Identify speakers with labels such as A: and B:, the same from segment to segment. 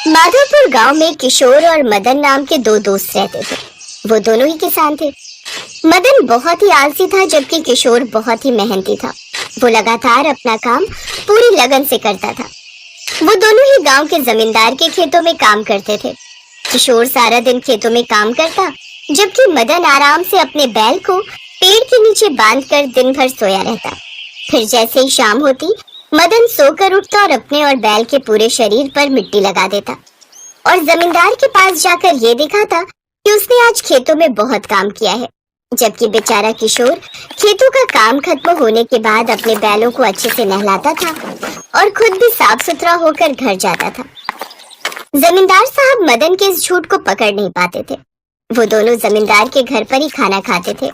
A: माधवपुर गांव में किशोर और मदन नाम के दो दोस्त रहते थे। वो दोनों ही किसान थे। मदन बहुत ही आलसी था, जबकि किशोर बहुत ही मेहनती था। वो लगातार अपना काम पूरी लगन से करता था। वो दोनों ही गांव के जमींदार के खेतों में काम करते थे। किशोर सारा दिन खेतों में काम करता, जबकि मदन आराम से अपने बैल को पेड़ के नीचे बांधकर दिन भर सोया रहता। फिर जैसे ही शाम होती, मदन सोकर उठता और अपने और बैल के पूरे शरीर पर मिट्टी लगा देता और जमींदार के पास जाकर ये दिखाता कि उसने आज खेतों में बहुत काम किया है। जबकि बेचारा किशोर खेतों का काम खत्म होने के बाद अपने बैलों को अच्छे से नहलाता था और खुद भी साफ सुथरा होकर घर जाता था। जमींदार साहब मदन के इस झूठ को पकड़ नहीं पाते थे। वो दोनों जमींदार के घर पर ही खाना खाते थे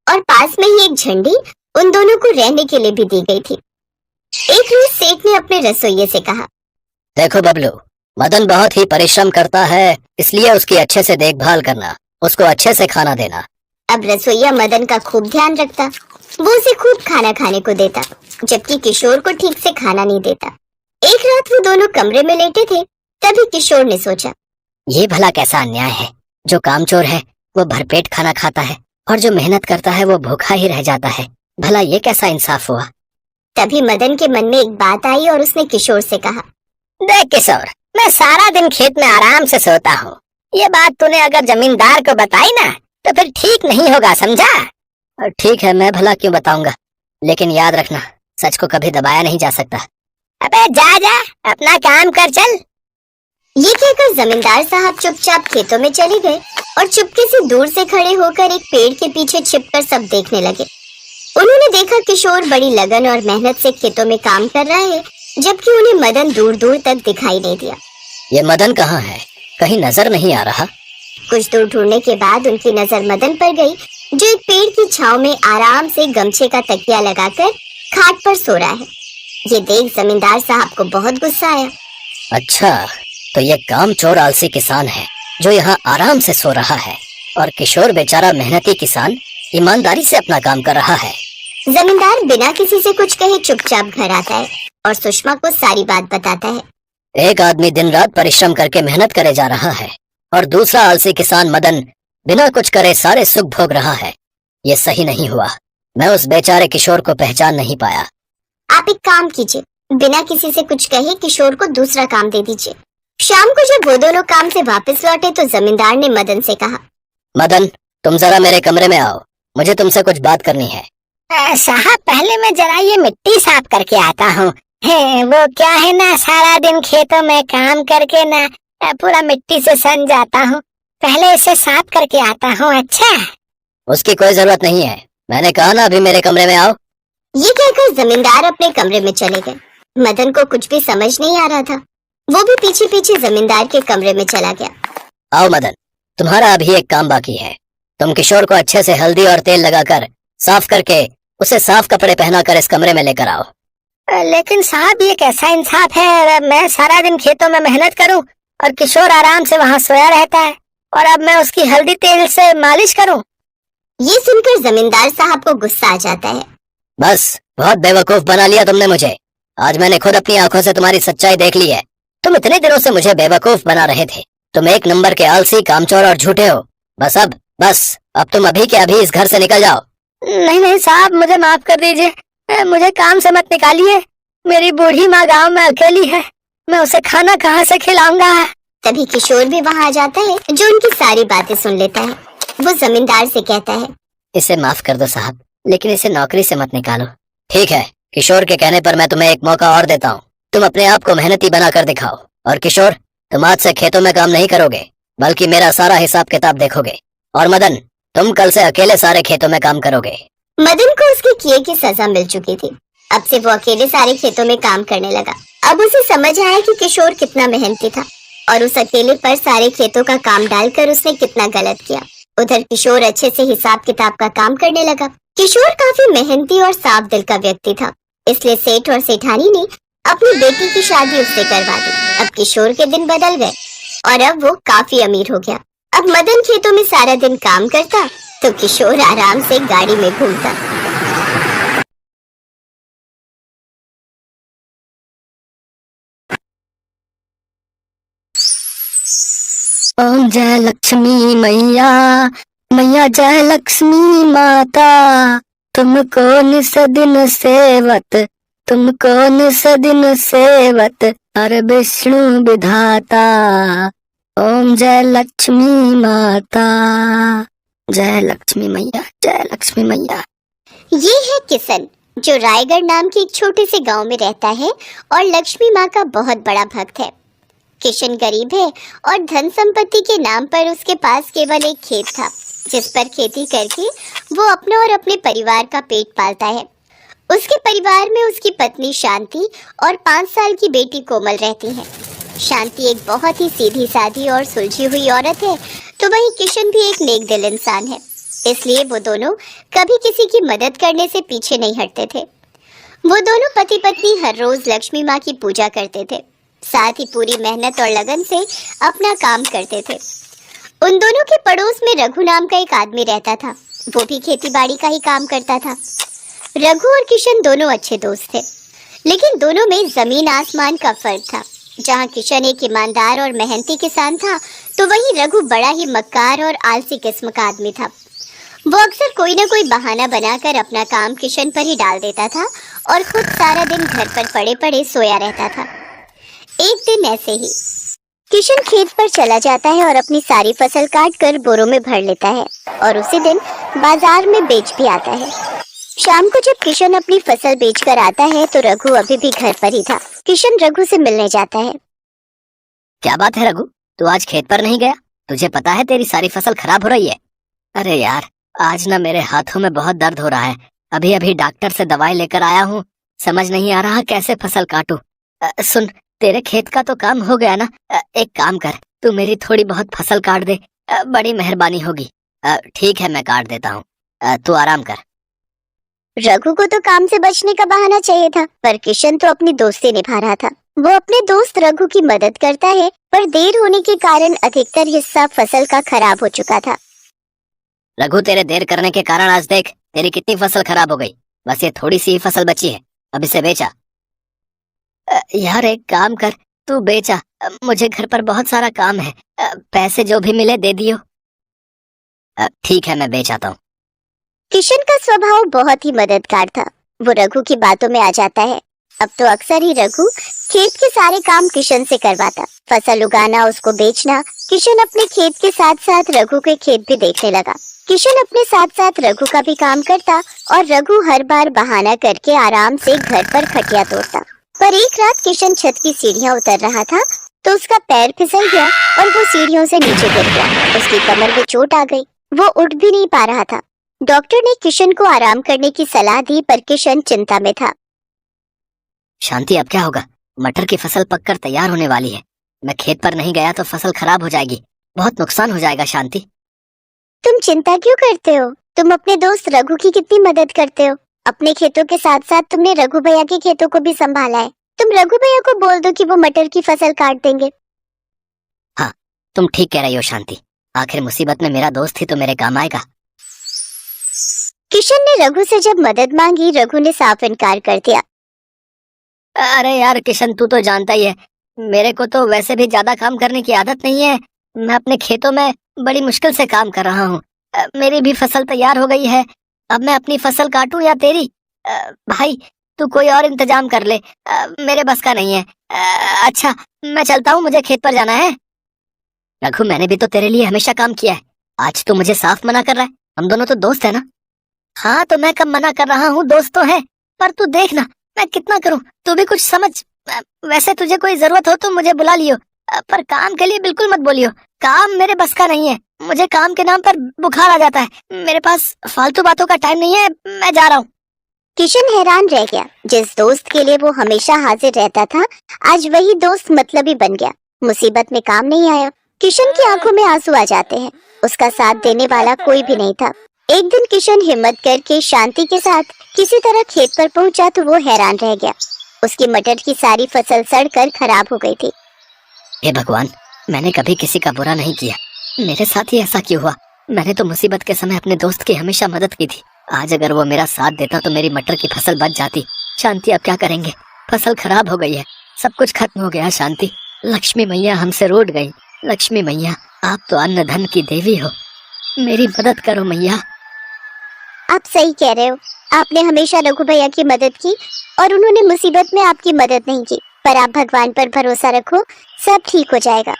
A: और पास में ही एक झंडी उन दोनों को रहने के लिए भी दी गई थी। एक रोज सेठ ने अपने रसोइये से कहा,
B: देखो बबलू, मदन बहुत ही परिश्रम करता है, इसलिए उसकी अच्छे से देखभाल करना, उसको अच्छे से खाना देना।
A: अब रसोइया मदन का खूब ध्यान रखता। वो उसे खूब खाना खाने को देता, जबकि किशोर को ठीक से खाना नहीं देता। एक रात वो दोनों कमरे में लेटे थे, तभी किशोर ने सोचा,
B: ये भला कैसा अन्याय है। जो कामचोर है वो भरपेट खाना खाता है और जो मेहनत करता है वो भूखा ही रह जाता है। भला ये कैसा इंसाफ हुआ।
A: तभी मदन के मन में एक बात आई और उसने किशोर से कहा,
B: देख किशोर, मैं सारा दिन खेत में आराम से सोता हूँ। ये बात तूने अगर जमींदार को बताई ना तो फिर ठीक नहीं होगा, समझा। और ठीक है, मैं भला क्यों बताऊंगा, लेकिन याद रखना, सच को कभी दबाया नहीं जा सकता। अबे जा जा, अपना काम कर चल।
A: ये कहकर जमींदार साहब चुपचाप खेतों में चले गए और चुपके से दूर से खड़े होकर एक पेड़ के पीछे छिपकर सब देखने लगे। उन्होंने देखा किशोर बड़ी लगन और मेहनत से खेतों में काम कर रहा है, जबकि उन्हें मदन दूर दूर तक दिखाई नहीं दिया।
B: ये मदन कहाँ है, कहीं नजर नहीं आ रहा।
A: कुछ दूर ढूंढने के बाद उनकी नजर मदन पर गई, जो एक पेड़ की छांव में आराम से गमछे का तकिया लगाकर खाट पर सो रहा है। ये देख जमींदार साहब को बहुत गुस्सा आया।
B: अच्छा, तो ये कामचोर आलसी किसान है जो यहाँ आराम से सो रहा है, और किशोर बेचारा मेहनती किसान ईमानदारी से अपना काम कर रहा है।
A: जमींदार बिना किसी से कुछ कहे चुपचाप घर आता है और सुषमा को सारी बात बताता है।
B: एक आदमी दिन रात परिश्रम करके मेहनत करे जा रहा है और दूसरा आलसी किसान मदन बिना कुछ करे सारे सुख भोग रहा है। ये सही नहीं हुआ। मैं उस बेचारे किशोर को पहचान नहीं पाया।
A: आप एक काम कीजिए, बिना किसी से कुछ कहे किशोर को दूसरा काम दे दीजिए। शाम को जब वो दोनों काम से वापस लौटे तो जमींदार ने मदन से कहा,
B: मदन, तुम जरा मेरे कमरे में आओ, मुझे तुमसे कुछ बात करनी है।
C: साहब, पहले मैं जरा ये मिट्टी साफ करके आता हूँ। वो क्या है ना, सारा दिन खेतों में काम करके ना पूरा मिट्टी से सन जाता हूँ। पहले इसे साफ करके आता हूँ। अच्छा,
B: उसकी कोई जरूरत नहीं है, मैंने कहा ना अभी मेरे कमरे में आओ।
A: ये कहकर जमींदार अपने कमरे में चले गए। मदन को कुछ भी समझ नहीं आ रहा था। वो भी पीछे पीछे जमींदार के कमरे में चला गया।
B: आओ मदन, तुम्हारा अभी एक काम बाकी है। तुम किशोर को अच्छे से हल्दी और तेल लगाकर साफ करके उसे साफ कपड़े पहनाकर इस कमरे में लेकर आओ।
C: लेकिन साहब, ये कैसा इंसाफ है। मैं सारा दिन खेतों में मेहनत करूं और किशोर आराम से वहाँ सोया रहता है, और अब मैं उसकी हल्दी तेल से मालिश करूं।
A: ये सुनकर जमींदार साहब को गुस्सा आ जाता है।
B: बस, बहुत बेवकूफ बना लिया तुमने मुझे। आज मैंने खुद अपनी आंखों से तुम्हारी सच्चाई देख ली है। तुम इतने दिनों से मुझे बेवकूफ बना रहे थे। तुम एक नंबर के आलसी, कामचोर और झूठे हो। बस अब तुम अभी के अभी इस घर से निकल जाओ।
C: नहीं नहीं साहब, मुझे माफ कर दीजिए। मुझे काम से मत निकालिए। मेरी बूढ़ी माँ गांव में अकेली है, मैं उसे खाना कहाँ से खिलाऊंगा।
A: तभी किशोर भी वहाँ आ जाता है, जो उनकी सारी बातें सुन लेता है। वो जमींदार से कहता है,
B: इसे माफ कर दो साहब, लेकिन इसे नौकरी से मत निकालो। ठीक है, किशोर के कहने पर मैं तुम्हें एक मौका और देता हूँ। तुम अपने आप को मेहनती बनाकर दिखाओ। और किशोर, तुम आज से खेतों में काम नहीं करोगे, बल्कि मेरा सारा हिसाब किताब देखोगे। और मदन, तुम कल से अकेले सारे खेतों में काम करोगे।
A: मदन को उसके किए की सजा मिल चुकी थी। अब से वो अकेले सारे खेतों में काम करने लगा। अब उसे समझ आया कि किशोर कितना मेहनती था और उस अकेले पर सारे खेतों का काम डालकर उसने कितना गलत किया। उधर किशोर अच्छे से हिसाब किताब का काम करने लगा। किशोर काफी मेहनती और साफ दिल का व्यक्ति था, इसलिए सेठ और सेठानी ने अपनी बेटी की शादी उससे करवा दी। अब किशोर के दिन बदल गए और अब वो काफी अमीर हो गया। अब मदन खेतों में सारा दिन काम करता तो किशोर आराम से गाड़ी में घूमता।
B: ओम जय लक्ष्मी मैया, मैया जय लक्ष्मी माता, तुमको निस दिन सेवत, तुमको निस दिन सेवत, हर विष्णु विधाता। ओम जय लक्ष्मी माता, जय लक्ष्मी मैया, जय लक्ष्मी मैया।
A: ये है किशन, जो रायगढ़ नाम के एक छोटे से गांव में रहता है और लक्ष्मी माँ का बहुत बड़ा भक्त है। किशन गरीब है और धन संपत्ति के नाम पर उसके पास केवल एक खेत था, जिस पर खेती करके वो अपना और अपने परिवार का पेट पालता है। उसके परिवार में उसकी पत्नी शांति और 5 साल की बेटी कोमल रहती हैं। शांति एक बहुत ही सीधी सादी और सुलझी हुई औरत है, तो वहीं किशन भी एक नेक दिल इंसान है, इसलिए वो दोनों कभी किसी की मदद करने से पीछे नहीं हटते थे। वो दोनों पति पत्नी हर रोज लक्ष्मी माँ की पूजा करते थे, साथ ही पूरी मेहनत और लगन से अपना काम करते थे। उन दोनों के पड़ोस में रघु नाम का एक आदमी रहता था, वो भी खेती बाड़ी का ही काम करता था। रघु और किशन दोनों अच्छे दोस्त थे, लेकिन दोनों में जमीन आसमान का फर्क था। जहाँ किशन एक ईमानदार और मेहनती किसान था, तो वहीं रघु बड़ा ही मक्कार और आलसी किस्म का आदमी था। वो अक्सर कोई न कोई बहाना बनाकर अपना काम किशन पर ही डाल देता था और खुद सारा दिन घर पर पड़े पड़े सोया रहता था। एक दिन ऐसे ही किशन खेत पर चला जाता है और अपनी सारी फसल काट कर बोरों में भर लेता है और उसी दिन बाजार में बेच भी आता है। शाम को जब किशन अपनी फसल बेचकर आता है तो रघु अभी भी घर पर ही था। किशन रघु से मिलने जाता है।
B: क्या बात है रघु, तू आज खेत पर नहीं गया? तुझे पता है तेरी सारी फसल खराब हो रही है। अरे यार, आज ना मेरे हाथों में बहुत दर्द हो रहा है। अभी अभी डॉक्टर से दवाई लेकर आया हूँ, समझ नहीं आ रहा कैसे फसल काटूं। सुन, तेरे खेत का तो काम हो गया ना, एक काम कर, तू मेरी थोड़ी बहुत फसल काट दे, बड़ी मेहरबानी होगी। ठीक है, मैं काट देता हूँ, तू आराम कर।
A: रघु को तो काम से बचने का बहाना चाहिए था, पर किशन तो अपनी दोस्ती निभा रहा था। वो अपने दोस्त रघु की मदद करता है, पर देर होने के कारण अधिकतर हिस्सा फसल का खराब हो चुका था।
B: रघु, तेरे देर करने के कारण आज देख तेरी कितनी फसल खराब हो गई। बस ये थोड़ी सी ही फसल बची है, अब इसे बेचा। यार एक काम कर, तू बेचा, मुझे घर पर बहुत सारा काम है, पैसे जो भी मिले दे दियो। ठीक है, मैं बेच आता हूँ।
A: किशन का स्वभाव बहुत ही मददगार था। वो रघु की बातों में आ जाता है। अब तो अक्सर ही रघु खेत के सारे काम किशन से करवाता। फसल उगाना, उसको बेचना। किशन अपने खेत के साथ साथ रघु के खेत भी देखने लगा। किशन अपने साथ साथ रघु का भी काम करता और रघु हर बार बहाना करके आराम से घर पर खटिया तोड़ता। पर एक रात किशन छत की सीढ़ियां उतर रहा था तो उसका पैर फिसल गया और वो सीढ़ियों से नीचे गिर गया। उसकी कमर में चोट आ गई, वो उठ भी नहीं पा रहा था। डॉक्टर ने किशन को आराम करने की सलाह दी, पर किशन चिंता में था।
B: शांति, अब क्या होगा? मटर की फसल पककर तैयार होने वाली है। मैं खेत पर नहीं गया तो फसल खराब हो जाएगी, बहुत नुकसान हो जाएगा। शांति,
A: तुम चिंता क्यों करते हो? तुम अपने दोस्त रघु की कितनी मदद करते हो। अपने खेतों के साथ साथ तुमने रघु भैया के खेतों को भी संभाला है। तुम रघु भैया को बोल दो कि वो मटर की फसल काट देंगे।
B: हाँ, तुम ठीक कह रही हो शांति, आखिर मुसीबत में मेरा दोस्त ही तो मेरे काम आएगा।
A: किशन ने रघु से जब मदद मांगी, रघु ने साफ इनकार कर दिया।
B: अरे यार किशन, तू तो जानता ही है, मेरे को तो वैसे भी ज्यादा काम करने की आदत नहीं है। मैं अपने खेतों में बड़ी मुश्किल से काम कर रहा हूँ। मेरी भी फसल तैयार हो गई है, अब मैं अपनी फसल काटूं या तेरी? भाई तू कोई और इंतजाम कर ले, मेरे बस का नहीं है। अच्छा, मैं चलता हूँ, मुझे खेत पर जाना है। रघु, मैंने भी तो तेरे लिए हमेशा काम किया है, आज तू मुझे साफ मना कर रहा है? हम दोनों तो दोस्त है ना। हाँ, तो मैं कब मना कर रहा हूँ, दोस्त तो है, पर तू देख ना मैं कितना करूँ, तू भी कुछ समझ। वैसे तुझे कोई जरूरत हो तो मुझे बुला लियो, पर काम के लिए बिल्कुल मत बोलियो। काम मेरे बस का नहीं है, मुझे काम के नाम पर बुखार आ जाता है। मेरे पास फालतू बातों का टाइम नहीं है, मैं जा रहा हूँ।
A: किशन हैरान रह गया। जिस दोस्त के लिए वो हमेशा हाजिर रहता था, आज वही दोस्त मतलबी बन गया। मुसीबत में काम नहीं आया। किशन की आंखों में आंसू आ जाते हैं। उसका साथ देने वाला कोई भी नहीं था। एक दिन किशन हिम्मत करके शांति के साथ किसी तरह खेत पर पहुंचा तो वो हैरान रह गया। उसकी मटर की सारी फसल सड़कर खराब हो गई थी।
B: हे भगवान, मैंने कभी किसी का बुरा नहीं किया, मेरे साथ ही ऐसा क्यों हुआ? मैंने तो मुसीबत के समय अपने दोस्त की हमेशा मदद की थी। आज अगर वो मेरा साथ देता तो मेरी मटर की फसल बच जाती। शांति, अब क्या करेंगे? फसल खराब हो गई है, सब कुछ खत्म हो गया। शांति, लक्ष्मी मैया हमसे रूठ गई। लक्ष्मी मैया, आप तो अन्न धन की देवी हो, मेरी मदद करो मैया।
A: आप सही कह रहे हो। आपने हमेशा रघु भैया की मदद की और उन्होंने मुसीबत में आपकी मदद नहीं की। पर आप भगवान पर भरोसा रखो, सब ठीक हो जाएगा।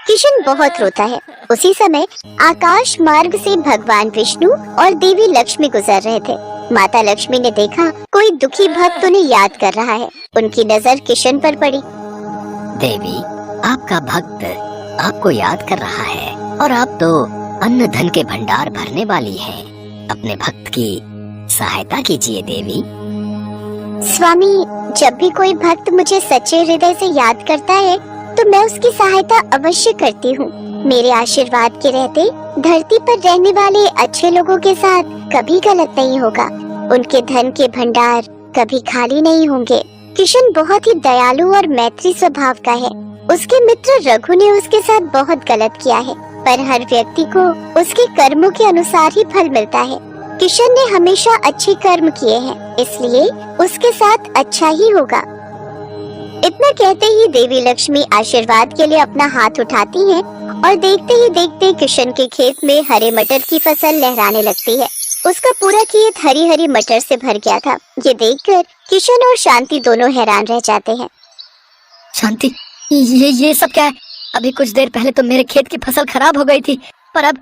A: किशन बहुत रोता है। उसी समय आकाश मार्ग से भगवान विष्णु और देवी लक्ष्मी गुजर रहे थे। माता लक्ष्मी ने देखा कोई दुखी भक्त उन्हें याद कर रहा है। उनकी नजर किशन पर पड़ी।
B: देवी, आपका भक्त आपको याद कर रहा है और आप तो अन्न धन के भंडार भरने वाली हैं। अपने भक्त की सहायता कीजिए देवी।
A: स्वामी, जब भी कोई भक्त मुझे सच्चे हृदय से याद करता है तो मैं उसकी सहायता अवश्य करती हूँ। मेरे आशीर्वाद के रहते धरती पर रहने वाले अच्छे लोगों के साथ कभी गलत नहीं होगा। उनके धन के भंडार कभी खाली नहीं होंगे। किशन बहुत ही दयालु और मैत्री स्वभाव का है। उसके मित्र रघु ने उसके साथ बहुत गलत किया है, पर हर व्यक्ति को उसके कर्मों के अनुसार ही फल मिलता है। किशन ने हमेशा अच्छे कर्म किए हैं, इसलिए उसके साथ अच्छा ही होगा। इतना कहते ही देवी लक्ष्मी आशीर्वाद के लिए अपना हाथ उठाती हैं और देखते ही देखते किशन के खेत में हरे मटर की फसल लहराने लगती है। उसका पूरा खेत हरी हरी मटर से भर गया था। ये देखकर किशन और शांति दोनों हैरान रह जाते हैं।
B: शांति, ये सब क्या है? अभी कुछ देर पहले तो मेरे खेत की फसल खराब हो गई थी, पर अब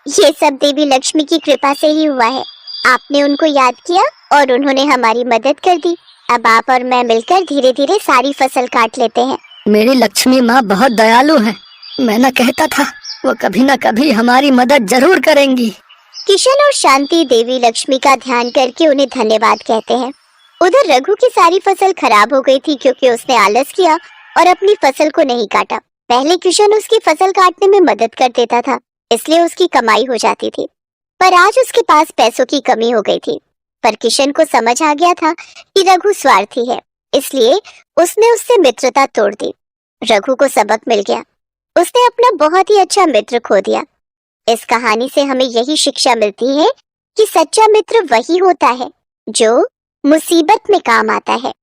A: ये सब देवी लक्ष्मी की कृपा से ही हुआ है। आपने उनको याद किया और उन्होंने हमारी मदद कर दी। अब आप और मैं मिलकर धीरे धीरे सारी फसल काट लेते हैं।
B: मेरी लक्ष्मी माँ बहुत दयालु है। मैं न कहता था वो कभी न कभी हमारी मदद जरूर करेंगी।
A: किशन और शांति देवी लक्ष्मी का ध्यान करके उन्हें धन्यवाद कहते हैं। उधर रघु की सारी फसल खराब हो गई थी क्योंकि उसने आलस किया और अपनी फसल को नहीं काटा। पहले किशन उसकी फसल काटने में मदद कर देता था, इसलिए उसकी कमाई हो जाती थी। पर आज उसके पास पैसों की कमी हो गई थी। पर किशन को समझ आ गया था कि रघु स्वार्थी है, इसलिए उसने उससे मित्रता तोड़ दी। रघु को सबक मिल गया। उसने अपना बहुत ही अच्छा मित्र खो दिया। इस कहानी से हमें यही शिक्षा मिलती है कि सच्चा मित्र वही होता है जो मुसीबत में काम आता है।